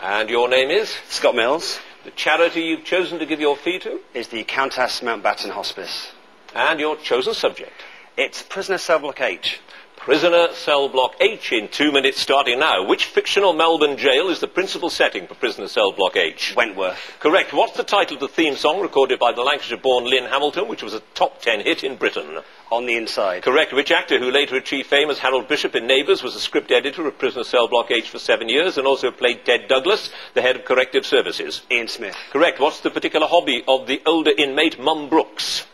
And your name is? Scott Mills. The charity you've chosen to give your fee to? Is the Countess Mountbatten Hospice. And your chosen subject? It's Prisoner Cell Block H. Prisoner Cell Block H in 2 minutes starting now. Which fictional Melbourne jail is the principal setting for Prisoner Cell Block H? Wentworth. Correct. What's the title of the theme song recorded by the Lancashire-born Lynn Hamilton, which was a top 10 hit in Britain? On the Inside. Correct. Which actor who later achieved fame as Harold Bishop in Neighbours was a script editor of Prisoner Cell Block H for 7 years and also played Ted Douglas, the head of corrective services? Ian Smith. Correct. What's the particular hobby of the older inmate Mum Brooks?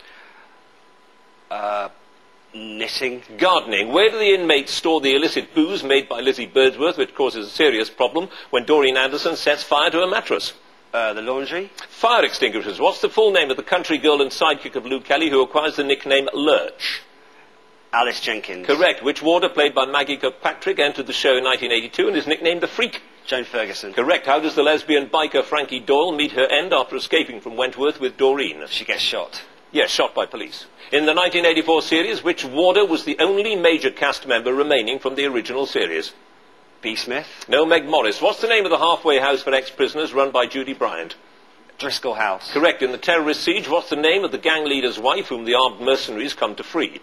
Knitting. Gardening. Where do the inmates store the illicit booze made by Lizzie Birdsworth, which causes a serious problem when Doreen Anderson sets fire to a mattress? The laundry. Fire extinguishers. What's the full name of the country girl and sidekick of Luke Kelly who acquires the nickname Lurch? Alice Jenkins. Correct. Which warder, played by Maggie Kirkpatrick, entered the show in 1982 and is nicknamed the Freak? Joan Ferguson. Correct. How does the lesbian biker Frankie Doyle meet her end after escaping from Wentworth with Doreen? She gets shot. Yes, shot by police. In the 1984 series, which warder was the only major cast member remaining from the original series? B. Smith. No, Meg Morris. What's the name of the halfway house for ex-prisoners run by Judy Bryant? Driscoll House. Correct. In the terrorist siege, what's the name of the gang leader's wife whom the armed mercenaries come to free?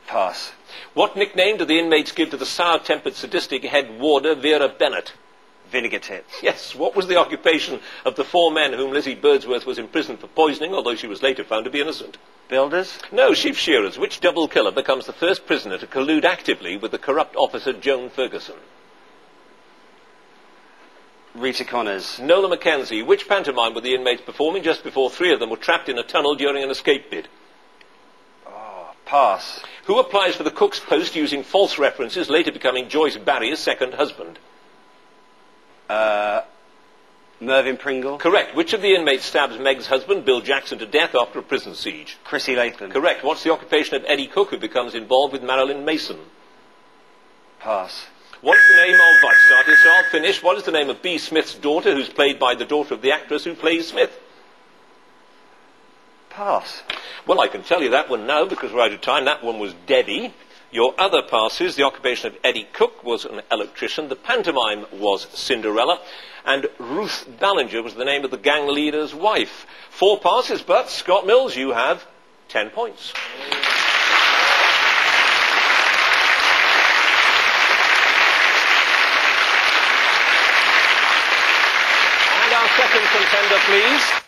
Pass. What nickname do the inmates give to the sour-tempered sadistic head warder Vera Bennett? Vinegar Tits. Yes. What was the occupation of the 4 men whom Lizzie Birdsworth was imprisoned for poisoning, although she was later found to be innocent? Builders. No, sheep shearers. Which double killer becomes the first prisoner to collude actively with the corrupt officer Joan Ferguson? Rita Connors. Nola Mackenzie. Which pantomime were the inmates performing just before 3 of them were trapped in a tunnel during an escape bid? Pass. Who applies for the cook's post using false references, later becoming Joyce Barry's second husband? Mervyn Pringle. Correct. Which of the inmates stabs Meg's husband, Bill Jackson, to death after a prison siege? Chrissy Latham. Correct. What's the occupation of Eddie Cook, who becomes involved with Marilyn Mason? Pass. What's the name of... I've started, so I'll finish. What is the name of B. Smith's daughter, who's played by the daughter of the actress who plays Smith? Pass. Well, I can tell you that one now, because we're out of time. That one was Debbie. Your other passes, the occupation of Eddie Cook was an electrician, the pantomime was Cinderella, and Ruth Ballinger was the name of the gang leader's wife. 4 passes, but Scott Mills, you have 10 points. And our second contender, please.